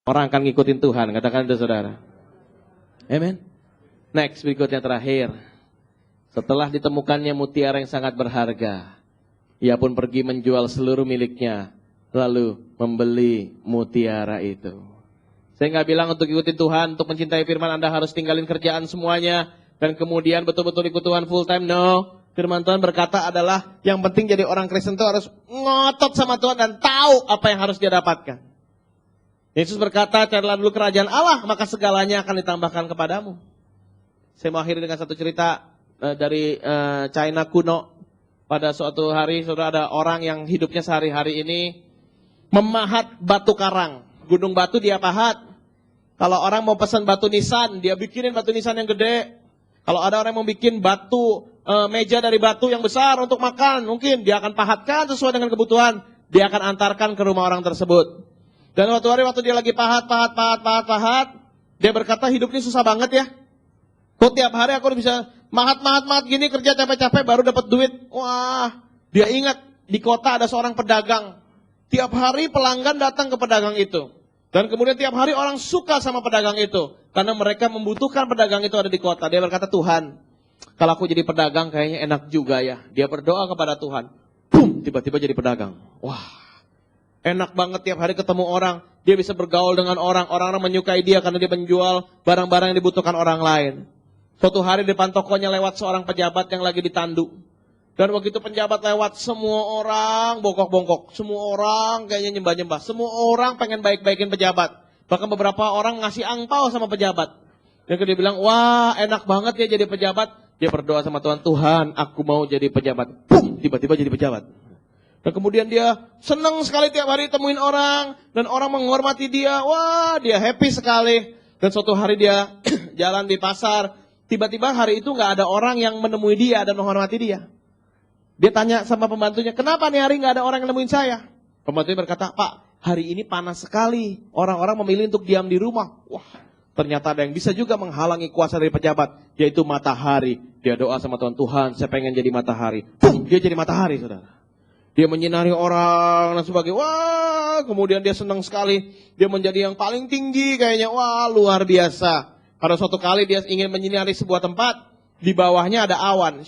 orang akan ngikutin Tuhan. Katakan itu saudara. Amen. Next, berikutnya terakhir. Setelah ditemukannya mutiara yang sangat berharga, ia pun pergi menjual seluruh miliknya, lalu membeli mutiara itu. Saya nggak bilang untuk ikutin Tuhan, untuk mencintai firman Anda harus tinggalin kerjaan semuanya, dan kemudian betul-betul ikut Tuhan full time. No, firman Tuhan berkata adalah yang penting jadi orang Kristen itu harus ngotot sama Tuhan dan tahu apa yang harus dia dapatkan. Yesus berkata, carilah dulu kerajaan Allah, maka segalanya akan ditambahkan kepadamu. Saya mau akhiri dengan satu cerita dari China kuno. Pada suatu hari, saudara, ada orang yang hidupnya sehari-hari ini memahat batu karang. Gunung batu dia pahat. Kalau orang mau pesan batu nisan, dia bikinin batu nisan yang gede. Kalau ada orang yang mau bikin batu, meja dari batu yang besar untuk makan, mungkin dia akan pahatkan sesuai dengan kebutuhan. Dia akan antarkan ke rumah orang tersebut. Dan waktu dia lagi pahat, dia berkata, hidup ini susah banget ya. Kok tiap hari aku bisa mahat gini, kerja capek-capek baru dapat duit. Wah, dia ingat di kota ada seorang pedagang. Tiap hari pelanggan datang ke pedagang itu. Dan kemudian tiap hari orang suka sama pedagang itu. Karena mereka membutuhkan pedagang itu ada di kota. Dia berkata, Tuhan, kalau aku jadi pedagang kayaknya enak juga ya. Dia berdoa kepada Tuhan. Boom, tiba-tiba jadi pedagang. Wah, enak banget tiap hari ketemu orang. Dia bisa bergaul dengan orang. Orang-orang menyukai dia karena dia menjual barang-barang yang dibutuhkan orang lain. Suatu hari di depan tokonya lewat seorang pejabat yang lagi ditandu. Dan begitu penjabat lewat, semua orang bongkok-bongkok. Semua orang kayaknya nyembah-nyembah. Semua orang pengen baik-baikin pejabat. Bahkan beberapa orang ngasih angpau sama pejabat. Dan dia bilang, wah enak banget ya jadi pejabat. Dia berdoa sama Tuhan, Tuhan aku mau jadi pejabat. Boom, tiba-tiba jadi pejabat. Dan kemudian dia senang sekali tiap hari temuin orang. Dan orang menghormati dia. Wah, dia happy sekali. Dan suatu hari dia jalan di pasar. Tiba-tiba hari itu gak ada orang yang menemui dia dan menghormati dia. Dia tanya sama pembantunya, kenapa nih hari gak ada orang yang nemuin saya? Pembantunya berkata, Pak, hari ini panas sekali. Orang-orang memilih untuk diam di rumah. Wah, ternyata ada yang bisa juga menghalangi kuasa dari pejabat, yaitu matahari. Dia doa sama Tuhan, Tuhan saya pengen jadi matahari. Boom, dia jadi matahari, saudara. Dia menyinari orang dan sebagainya. Wah, kemudian dia senang sekali. Dia menjadi yang paling tinggi kayaknya. Wah, luar biasa. Pada suatu kali dia ingin menyinari sebuah tempat. Di bawahnya ada awan.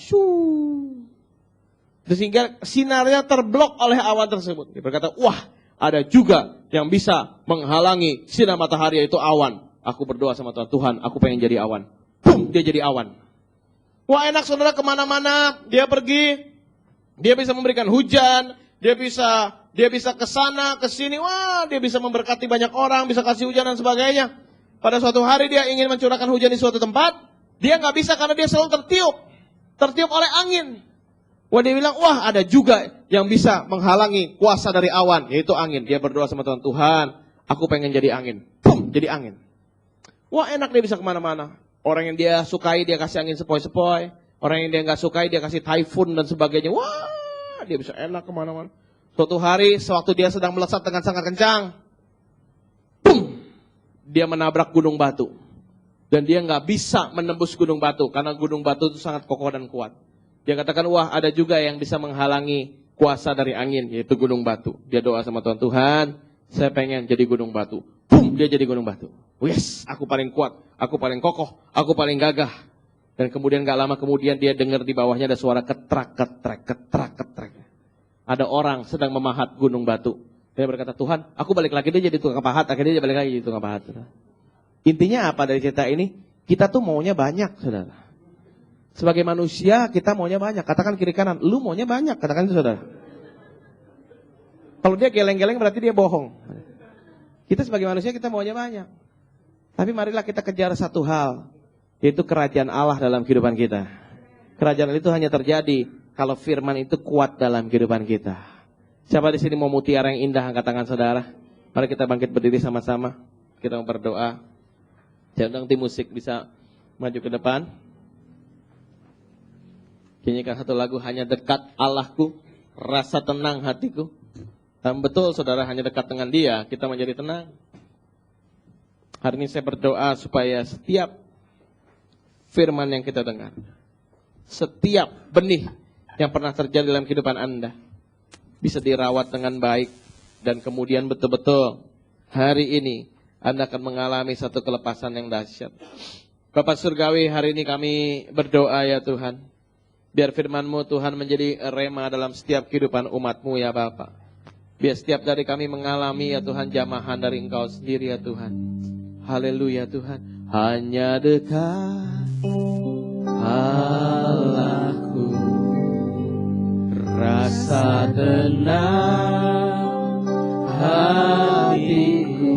Sehingga sinarnya terblok oleh awan tersebut. Dia berkata, wah ada juga yang bisa menghalangi sinar matahari yaitu awan. Aku berdoa sama Tuhan, Tuhan aku pengen jadi awan. Boom, dia jadi awan. Wah enak saudara kemana-mana. Dia pergi. Dia bisa memberikan hujan. Dia bisa ke sana, ke sini. Wah dia bisa memberkati banyak orang. Bisa kasih hujan dan sebagainya. Pada suatu hari dia ingin mencurahkan hujan di suatu tempat. Dia nggak bisa karena dia selalu tertiup oleh angin. Wah dia bilang, wah ada juga yang bisa menghalangi kuasa dari awan, yaitu angin. Dia berdoa sama Tuhan, Tuhan aku pengen jadi angin. Boom, jadi angin. Wah enak dia bisa kemana-mana. Orang yang dia sukai dia kasih angin sepoi-sepoi. Orang yang dia nggak sukai dia kasih typhoon dan sebagainya. Wah dia bisa enak kemana-mana. Suatu hari sewaktu dia sedang melesat dengan sangat kencang. Boom, dia menabrak gunung batu. Dan dia nggak bisa menembus gunung batu. Karena gunung batu itu sangat kokoh dan kuat. Dia katakan, wah ada juga yang bisa menghalangi kuasa dari angin, yaitu gunung batu. Dia doa sama Tuhan, Tuhan saya pengen jadi gunung batu. Boom, dia jadi gunung batu. Yes, aku paling kuat, aku paling kokoh, aku paling gagah. Dan kemudian gak lama kemudian dia dengar di bawahnya ada suara ketrak. Ada orang sedang memahat gunung batu. Dia berkata, Tuhan aku balik lagi dia jadi tukang pahat. Akhirnya dia balik lagi jadi tukang pahat. Intinya apa dari cerita ini? Kita tuh maunya banyak, saudara. Sebagai manusia kita maunya banyak. Katakan kiri kanan, lu maunya banyak. Katakan itu saudara. Kalau dia geleng-geleng berarti dia bohong. Kita sebagai manusia kita maunya banyak. Tapi marilah kita kejar satu hal. Yaitu kerajaan Allah dalam kehidupan kita. Kerajaan itu hanya terjadi kalau firman itu kuat dalam kehidupan kita. Siapa di sini mau mutiara yang indah? Angkat tangan saudara. Mari kita bangkit berdiri sama-sama. Kita mau berdoa. Saya undang tim musik bisa maju ke depan. Nyanyikan satu lagu, hanya dekat Allahku, rasa tenang hatiku. Dan betul saudara, hanya dekat dengan dia, kita menjadi tenang. Hari ini saya berdoa supaya setiap firman yang kita dengar, setiap benih yang pernah terjadi dalam kehidupan Anda, bisa dirawat dengan baik. Dan kemudian betul-betul hari ini Anda akan mengalami satu kelepasan yang dahsyat. Bapak Surgawi, hari ini kami berdoa ya Tuhan. Biar firman-Mu Tuhan menjadi rema dalam setiap kehidupan umat-Mu ya Bapak. Biar setiap dari kami mengalami ya Tuhan jamahan dari Engkau sendiri ya Tuhan. Haleluya Tuhan. Hanya dekat Allahku, rasa tenang hatiku,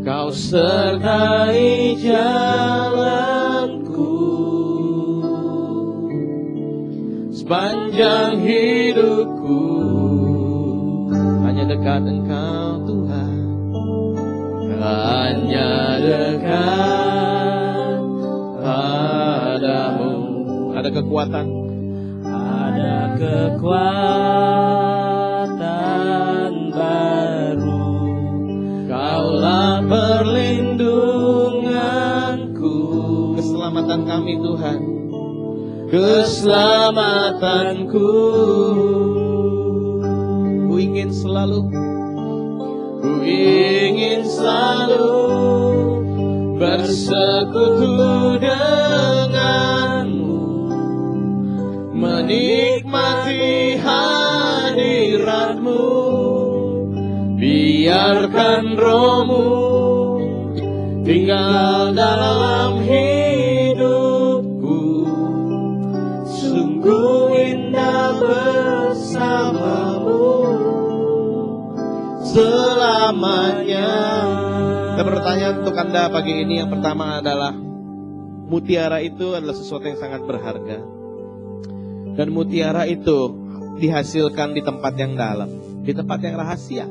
Kau sertai jalanku sepanjang hidupku. Hanya dekat Engkau Tuhan, hanya dekat padamu. Ada kekuatan, ada kekuatan baru. Kaulah perlindunganku, keselamatan kami Tuhan, keselamatanku. Ku ingin selalu bersekutu denganmu, menikmati hadiratmu. Biarkan Roh-Mu tinggal dalam hidupku. Sungguh indah bersamamu selamanya. Kita bertanya untuk Anda pagi ini. Yang pertama adalah mutiara itu adalah sesuatu yang sangat berharga. Dan mutiara itu dihasilkan di tempat yang dalam, di tempat yang rahasia.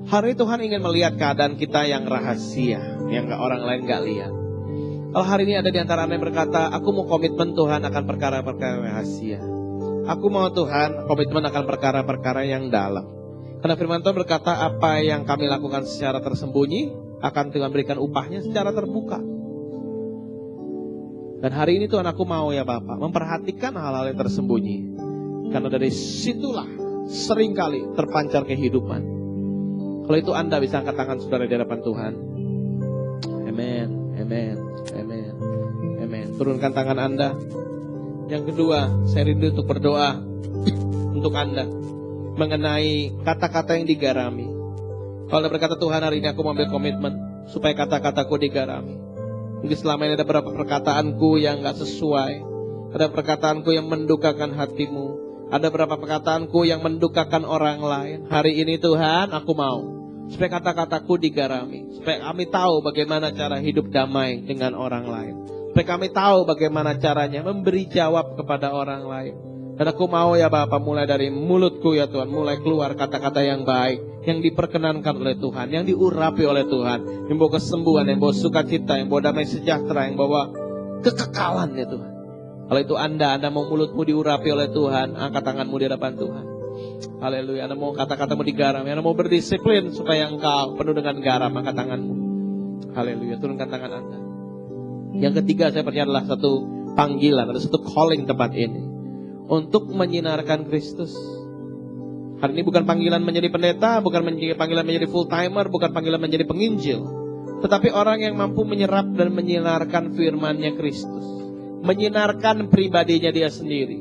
Hari ini Tuhan ingin melihat keadaan kita yang rahasia, yang orang lain gak lihat. Kalau hari ini ada di antara Anda yang berkata, aku mau komitmen Tuhan akan perkara-perkara rahasia. Aku mau Tuhan komitmen akan perkara-perkara yang dalam. Karena firman Tuhan berkata, apa yang kami lakukan secara tersembunyi akan Tuhan berikan upahnya secara terbuka. Dan hari ini Tuhan aku mau ya Bapak memperhatikan hal-hal yang tersembunyi. Karena dari situlah seringkali terpancar kehidupan. Kalau itu Anda bisa angkat tangan saudara di hadapan Tuhan. Amen, amen, amen, amen. Turunkan tangan Anda. Yang kedua, saya rindu untuk berdoa untuk Anda mengenai kata-kata yang digarami. Kalau Anda berkata, Tuhan hari ini aku mengambil komitmen supaya kata-kataku digarami. Mungkin selama ini ada beberapa perkataanku yang gak sesuai. Ada perkataanku yang mendukakan hatimu. Ada beberapa perkataanku yang mendukakan orang lain. Hari ini Tuhan aku mau supaya kata-kataku digarami. Supaya kami tahu bagaimana cara hidup damai dengan orang lain. Supaya kami tahu bagaimana caranya memberi jawab kepada orang lain. Dan aku mau ya Bapak mulai dari mulutku ya Tuhan, mulai keluar kata-kata yang baik, yang diperkenankan oleh Tuhan, yang diurapi oleh Tuhan, yang bawa kesembuhan, yang bawa sukacita, yang bawa damai sejahtera, yang bawa kekekalan ya Tuhan. Kalau itu Anda mau mulutmu diurapi oleh Tuhan, angkat tanganmu di hadapan Tuhan. Haleluya. Anda mau kata-katamu digaram, Anda mau berdisiplin supaya engkau penuh dengan garam, angkat tanganmu. Haleluya. Turunkan tangan Anda. Yang ketiga saya percaya adalah satu panggilan, ada satu calling tempat ini untuk menyinarkan Kristus. Hari ini bukan panggilan menjadi pendeta, bukan panggilan menjadi full timer, bukan panggilan menjadi penginjil, tetapi orang yang mampu menyerap dan menyinarkan firman-Nya Kristus, menyinarkan pribadinya dia sendiri.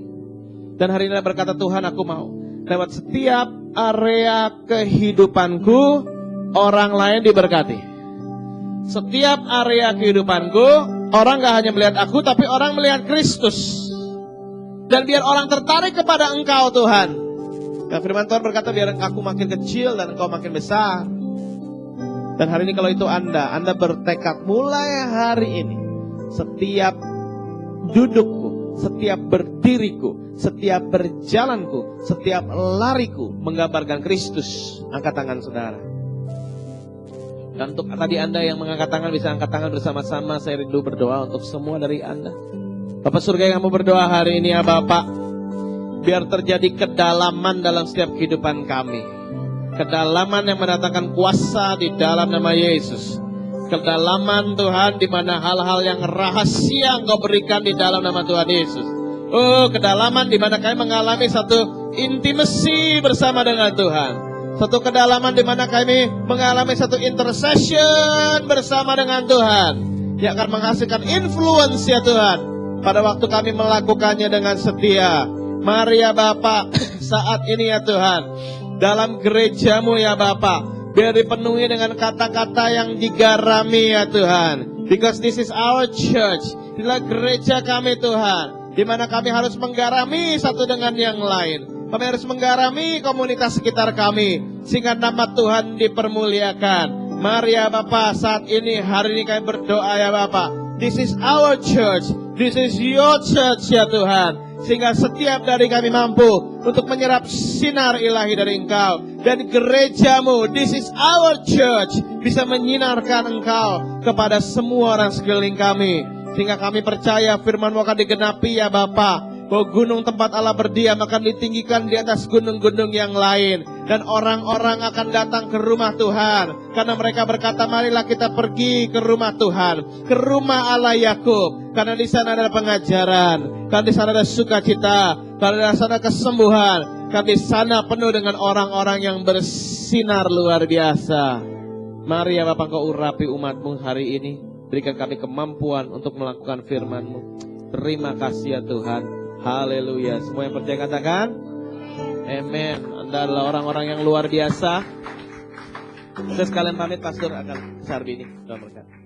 Dan hari ini berkata, Tuhan aku mau lewat setiap area kehidupanku orang lain diberkati. Setiap area kehidupanku orang gak hanya melihat aku, tapi orang melihat Kristus. Dan biar orang tertarik kepada Engkau Tuhan. Dan firman Tuhan berkata, biar aku makin kecil dan Engkau makin besar. Dan hari ini kalau itu Anda bertekad mulai hari ini, setiap dudukku, setiap berdiriku, setiap berjalanku, setiap lariku menggambarkan Kristus. Angkat tangan saudara. Dan untuk tadi Anda yang mengangkat tangan, bisa angkat tangan bersama-sama. Saya rindu berdoa untuk semua dari Anda. Bapak surga yang mau berdoa hari ini ya Bapak, biar terjadi kedalaman dalam setiap kehidupan kami. Kedalaman yang mendatangkan kuasa di dalam nama Yesus. Kedalaman Tuhan di mana hal-hal yang rahasia Engkau berikan di dalam nama Tuhan Yesus. Oh, kedalaman di mana kami mengalami satu intimasi bersama dengan Tuhan. Satu kedalaman di mana kami mengalami satu intercession bersama dengan Tuhan. Yang akan menghasilkan influence ya Tuhan. Pada waktu kami melakukannya dengan setia. Mari ya Bapak, saat ini ya Tuhan. Dalam gerejamu ya Bapak. Biar dipenuhi dengan kata-kata yang digarami ya Tuhan. Because this is our church. Inilah gereja kami Tuhan. Di mana kami harus menggarami satu dengan yang lain. Kami harus menggarami komunitas sekitar kami. Sehingga nama Tuhan dipermuliakan. Mari ya Bapak, saat ini, hari ini kami berdoa ya Bapak. This is our church. This is your church ya Tuhan. Sehingga setiap dari kami mampu untuk menyerap sinar ilahi dari Engkau. Dan gerejamu, this is our church, bisa menyinarkan Engkau kepada semua orang sekeliling kami. Sehingga kami percaya firman-Mu akan digenapi ya Bapak. Bahwa gunung tempat Allah berdiam akan ditinggikan di atas gunung-gunung yang lain. Dan orang-orang akan datang ke rumah Tuhan. Karena mereka berkata, marilah kita pergi ke rumah Tuhan. Ke rumah Allah Yakub. Karena di sana ada pengajaran. Karena di sana ada sukacita. Karena di sana kesembuhan. Karena di sana penuh dengan orang-orang yang bersinar luar biasa. Mari ya Bapak, Engkau urapi umat-Mu hari ini. Berikan kami kemampuan untuk melakukan firman-Mu. Terima kasih ya Tuhan. Haleluya. Semua yang percaya katakan amen. Anda adalah orang-orang yang luar biasa. Kita sekalian pamit, Pastor akan besar bini. Selamat berkat.